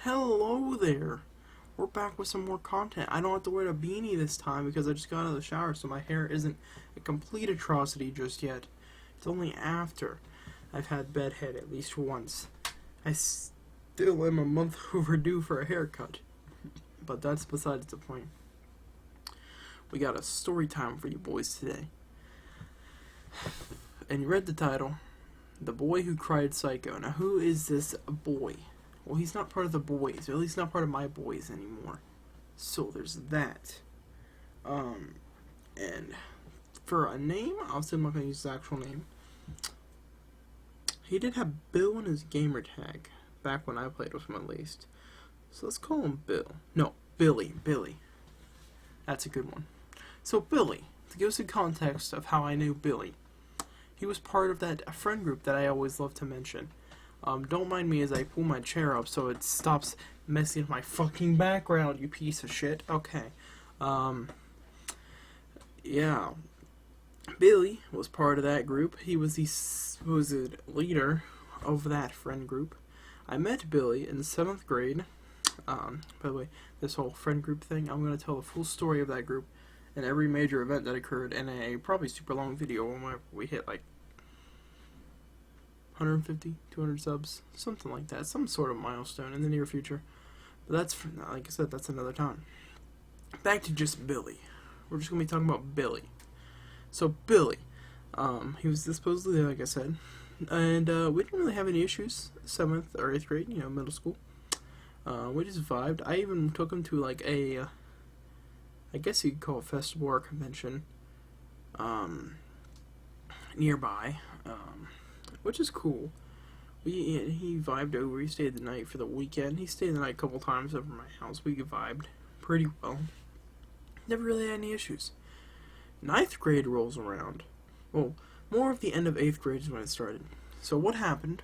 Hello there. We're back with some more content. I don't have to wear a beanie this time because I just got out of the shower, so my hair isn't a complete atrocity just yet. It's only after I've had bedhead at least once. I still am a month overdue for a haircut, but that's besides the point. We got a story time for you boys today. And you read the title, The Boy Who Cried Psycho. Now, who is this boy? Well, he's not part of the boys, or at least not part of my boys anymore. So there's that. And for a name, obviously I'm not going to use his actual name. He did have Bill in his gamer tag back when I played with him at least. So let's call him Bill. No, Billy. That's a good one. So Billy, to give us a context of how I knew Billy, he was part of that friend group that I always love to mention. Don't mind me as I pull my chair up so it stops messing with my fucking background, you piece of shit. Okay. Yeah. Billy was part of that group. He was the supposed leader of that friend group. I met Billy in the 7th grade. By the way, this whole friend group thing, I'm going to tell the full story of that group and every major event that occurred in a probably super long video when we hit like 150, 200 subs, something like that, some sort of milestone in the near future. But that's, like I said, that's another time. Back to just Billy. We're just going to be talking about Billy. So Billy, he was supposedly, like I said, and we didn't really have any issues, 7th or 8th grade, middle school. We just vibed. I even took him to like a, I guess you'd call it festival or convention, nearby, which is cool. He vibed over. He stayed the night for the weekend. He stayed the night a couple times over my house. We vibed pretty well. Never really had any issues. 9th grade rolls around. Well, more of the end of 8th grade is when it started. So what happened?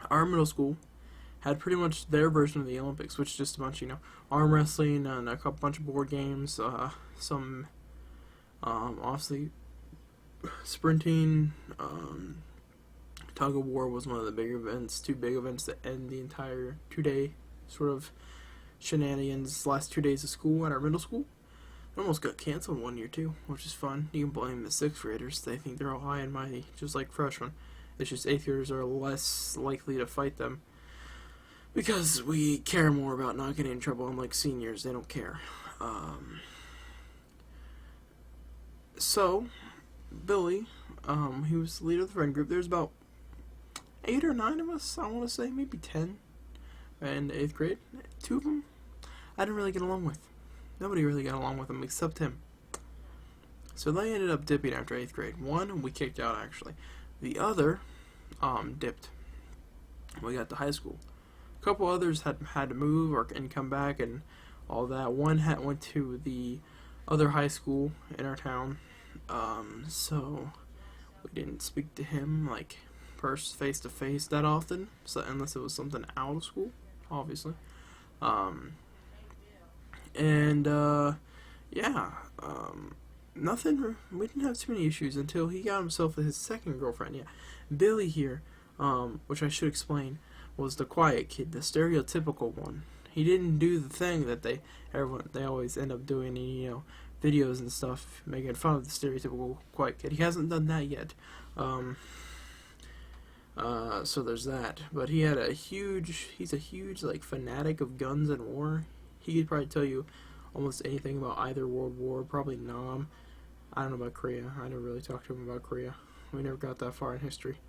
Our middle school had pretty much their version of the Olympics, which is just a bunch, arm wrestling and a bunch of board games, some, obviously, sprinting, tug of war was one of the big events, 2 big events that end the entire 2-day sort of shenanigans, last 2 days of school at our middle school. It almost got canceled one year too, which is fun. You can blame the 6th graders. They think they're all high and mighty, just like freshmen. It's just 8th graders are less likely to fight them because we care more about not getting in trouble, unlike seniors. They don't care. So Billy, he was the leader of the friend group. There's about 8 or 9 of us, I want to say, maybe 10 in 8th grade. 2 of them I didn't really get along with. Nobody really got along with him except him. So they ended up dipping after 8th grade. One we kicked out, actually. The other dipped when we got to high school. A couple others had to move and come back and all that. One went to the other high school in our town. So we didn't speak to him like face to face that often, so unless it was something out of school, obviously. Nothing. We didn't have too many issues until he got himself his second girlfriend. Yeah, Billy here, which I should explain, was the quiet kid, the stereotypical one. He didn't do the thing that they always end up doing in videos and stuff, making fun of the stereotypical quiet kid. He hasn't done that yet. So there's that. But he's a huge like fanatic of guns and war. He could probably tell you almost anything about either World War, probably Nam. I don't know about Korea. I never really talked to him about Korea. We never got that far in history.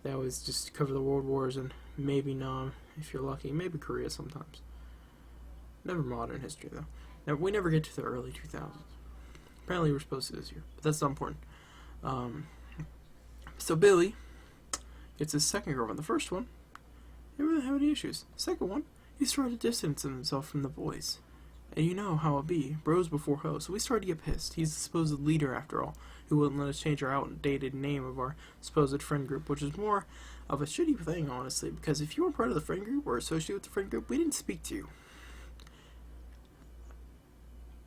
They always just cover the world wars and maybe Nam, if you're lucky. Maybe Korea sometimes. Never modern history, though. Now, we never get to the early 2000s. Apparently we're supposed to this year, but that's not important. So Billy gets his second girlfriend. The first one, he didn't really have any issues. The second one, he started distancing himself from the boys. And you know how it be, bros before hoes. So we started to get pissed. He's the supposed leader, after all, who wouldn't let us change our outdated name of our supposed friend group, which is more of a shitty thing, honestly, because if you were part of the friend group or associated with the friend group, we didn't speak to you.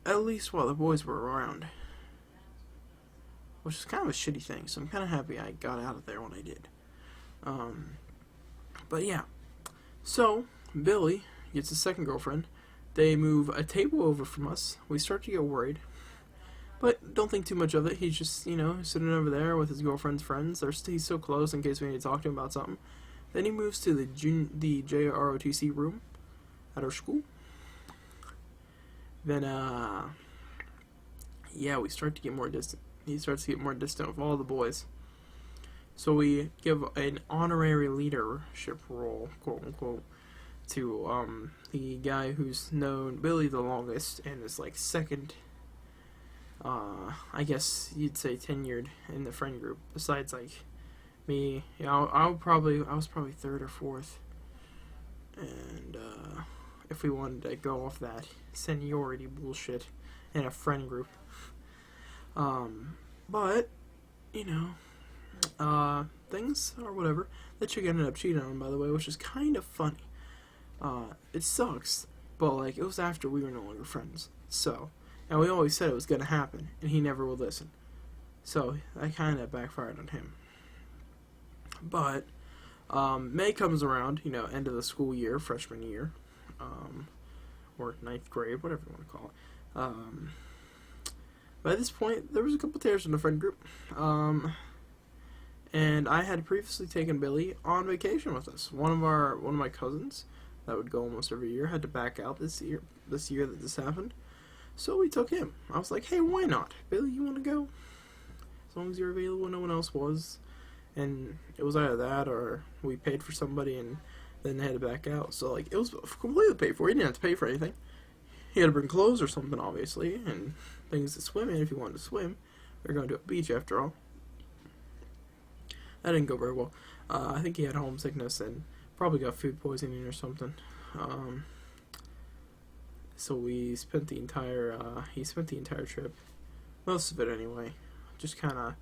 At least while the boys were around. Which is kind of a shitty thing, so I'm kind of happy I got out of there when I did. But yeah. So, Billy, gets a second girlfriend. They move a table over from us. We start to get worried. But don't think too much of it. He's just, sitting over there with his girlfriend's friends. He's so close in case we need to talk to him about something. Then he moves to the JROTC room at our school. Then, we start to get more distant. He starts to get more distant with all the boys. So we give an honorary leadership role, quote unquote, to the guy who's known Billy the longest and is like second, I guess you'd say tenured in the friend group. Besides like me, I was probably third or fourth. And if we wanted to go off that seniority bullshit in a friend group, but things or whatever. That chick ended up cheating on him, by the way, which is kind of funny. It sucks, but like it was after we were no longer friends. So, and we always said it was gonna happen, and he never would listen. So that kind of backfired on him. But May comes around, end of the school year, freshman year, or ninth grade, whatever you want to call it. By this point, there was a couple tears in the friend group. And I had previously taken Billy on vacation with us. One of my cousins that would go almost every year had to back out this year that this happened. So we took him. I was like, hey, why not? Billy, you want to go? As long as you're available, no one else was. And it was either that or we paid for somebody and then they had to back out. So like it was completely paid for. He didn't have to pay for anything. He had to bring clothes or something, obviously, and things to swim in if he wanted to swim. We were going to a beach after all. That didn't go very well. I think he had homesickness and probably got food poisoning or something. So we spent the entire trip, most of it anyway, just kind of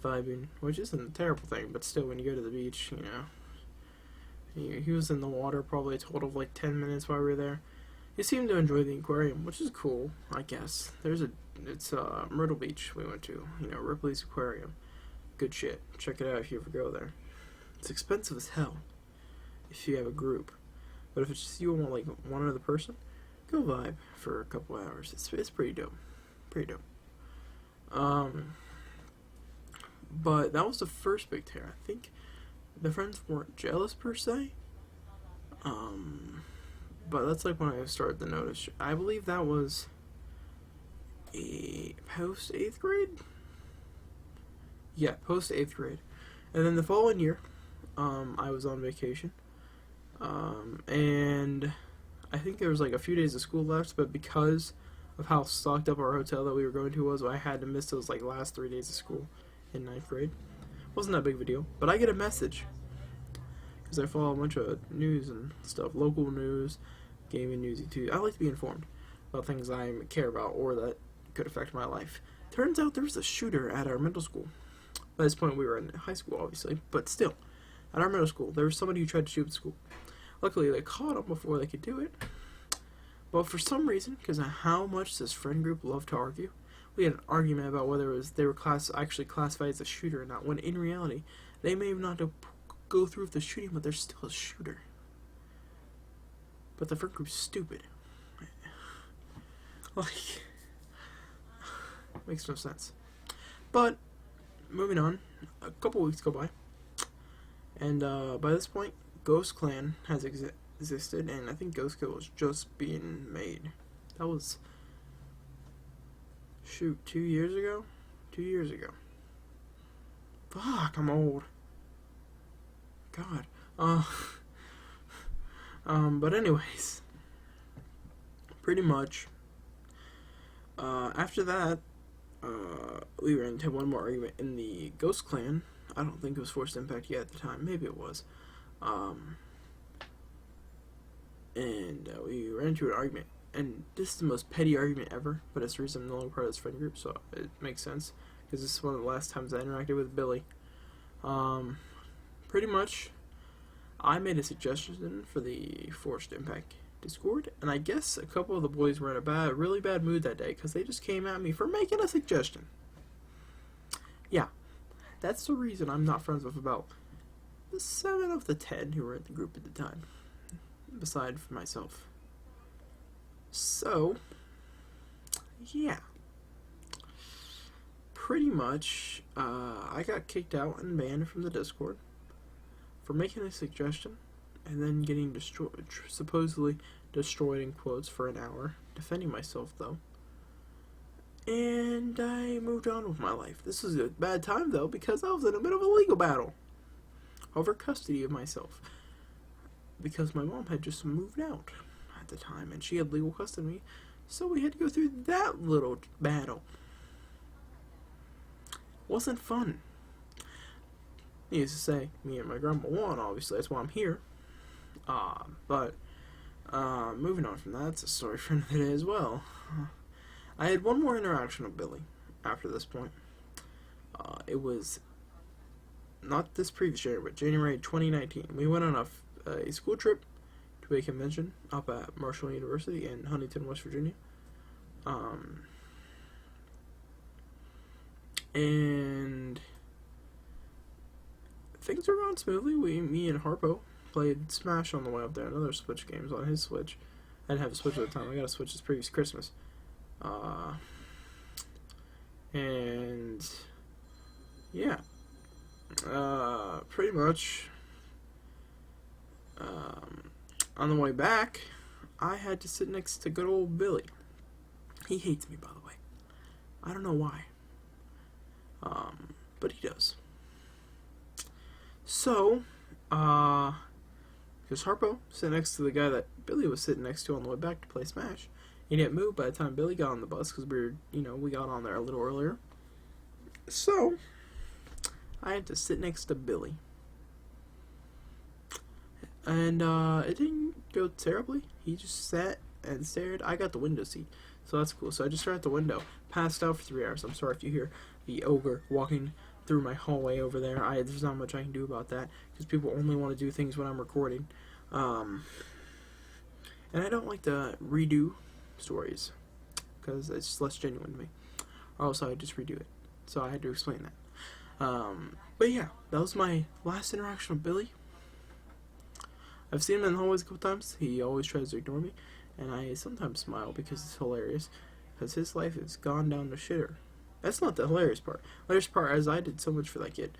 vibing, which isn't a terrible thing, but still, when you go to the beach, he was in the water probably a total of like 10 minutes while we were there. He seemed to enjoy the aquarium, which is cool, I guess. It's Myrtle Beach we went to, Ripley's Aquarium. Good shit. Check it out if you ever go there. It's expensive as hell if you have a group. But if it's just you and like one other person, go vibe for a couple hours. It's pretty dope. Pretty dope. But that was the first big tear. I think the friends weren't jealous per se. But that's like when I started to notice. I believe that was a post 8th grade? Yeah, post 8th grade. And then the following year, I was on vacation. And I think there was like a few days of school left, but because of how stocked up our hotel that we were going to was, I had to miss those like last 3 days of school in 9th grade. Wasn't that big of a deal. But I get a message. Because I follow a bunch of news and stuff, local news, gaming news, too. I like to be informed about things I care about or that could affect my life. Turns out there was a shooter at our middle school. By this point, we were in high school, obviously, but still, at our middle school, there was somebody who tried to shoot the school. Luckily, they caught him before they could do it. But for some reason, because of how much this friend group loved to argue, we had an argument about whether they were actually classified as a shooter or not, when in reality, they may have not go through with the shooting, but they're still a shooter. But the friend group's stupid. Like, makes no sense. But moving on, a couple weeks go by, and by this point, Ghost Clan has existed, and I think Ghost Kill was just being made. That was 2 years ago. 2 years ago. Fuck, I'm old. God. But anyways, pretty much, after that, we ran into one more argument in the Ghost Clan. I don't think it was Forced Impact yet at the time. Maybe it was. And we ran into an argument. And this is the most petty argument ever, but it's the reason I'm no longer part of this friend group, so it makes sense. Because this is one of the last times I interacted with Billy. Pretty much, I made a suggestion for the Forced Impact Discord, and I guess a couple of the boys were in a really bad mood that day, because they just came at me for making a suggestion. Yeah, that's the reason I'm not friends with about 7 of the 10 who were in the group at the time. beside for myself. So, yeah. Pretty much, I got kicked out and banned from the Discord for making a suggestion and then getting destroyed, supposedly destroyed in quotes for an hour, defending myself though. And I moved on with my life. This was a bad time though because I was in the middle of a legal battle over custody of myself because my mom had just moved out at the time and she had legal custody of me, so we had to go through that little battle. Wasn't fun. Needless to say, me and my grandma won, obviously, that's why I'm here. But moving on from that, it's a story for another day as well. I had one more interaction with Billy after this point. It was not this previous year, but January 2019. We went on a school trip to a convention up at Marshall University in Huntington, West Virginia. And things were going smoothly. Me and Harpo played Smash on the way up there, and other Switch games on his Switch. I didn't have a Switch at the time. I got a Switch this previous Christmas. And yeah, pretty much on the way back, I had to sit next to good old Billy. He hates me, by the way. I don't know why. But he does. So, because Harpo sat next to the guy that Billy was sitting next to on the way back to play Smash. He didn't move by the time Billy got on the bus because we got on there a little earlier. So, I had to sit next to Billy. And it didn't go terribly. He just sat and stared. I got the window seat, so that's cool. So I just sat at the window, passed out for 3 hours. I'm sorry if you hear the ogre walking through my hallway over there. There's not much I can do about that because people only want to do things when I'm recording. And I don't like to redo stories because it's less genuine to me. Or else I would just redo it. So I had to explain that. But yeah, that was my last interaction with Billy. I've seen him in the hallways a couple times. He always tries to ignore me, and I sometimes smile because it's hilarious. Because his life has gone down the shitter. That's not the hilarious part. The hilarious part is I did so much for that kid,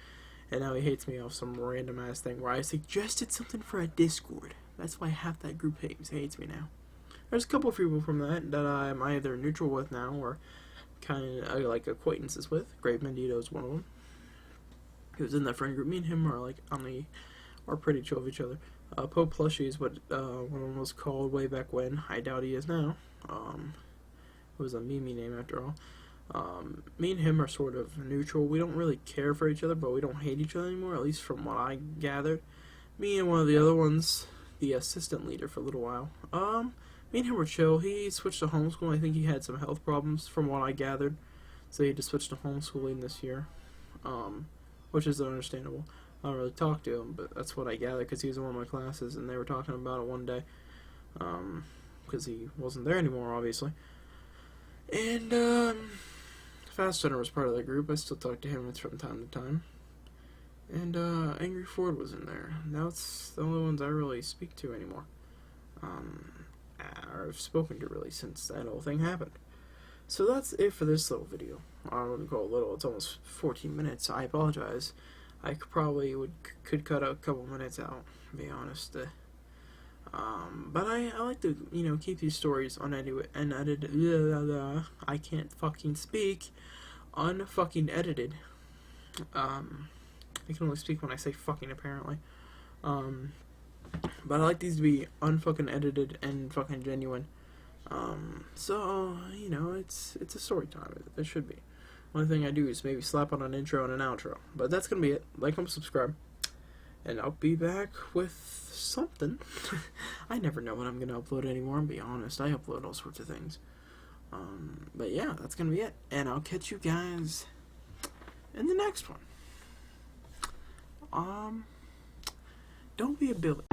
and now he hates me off some random ass thing where I suggested something for a Discord. That's why half that group hates me now. There's a couple of people from that I'm either neutral with now or kind of like acquaintances with. Great Mendito is one of them. He was in that friend group. Me and him are pretty chill of each other. Poe Plushie is what one of them was called way back when. I doubt he is now. It was a Mimi name after all. Me and him are sort of neutral. We don't really care for each other, but we don't hate each other anymore, at least from what I gathered. Me and one of the other ones, the assistant leader for a little while. Me and him were chill. He switched to homeschooling. I think he had some health problems from what I gathered, so he had to switch to homeschooling this year, which is understandable. I don't really talk to him, but that's what I gathered because he was in one of my classes, and they were talking about it one day, because he wasn't there anymore, obviously. And Fast Center was part of that group. I still talk to him from time to time. And Angry Ford was in there. That's the only ones I really speak to anymore. Or I've spoken to really since that whole thing happened. So that's it for this little video. I wouldn't call it little. It's almost 14 minutes. I apologize. I could cut a couple minutes out, to be honest. But I like to, keep these stories unedited. I can't fucking speak. Unfucking edited. I can only speak when I say fucking, apparently. But I like these to be unfucking edited and fucking genuine. So, it's a story time. It should be. Only thing I do is maybe slap on an intro and an outro. But that's gonna be it. Like, comment, subscribe. And I'll be back with something. I never know when I'm gonna upload anymore, I'll be honest. I upload all sorts of things. But yeah, that's gonna be it. And I'll catch you guys in the next one. Don't be a Billy.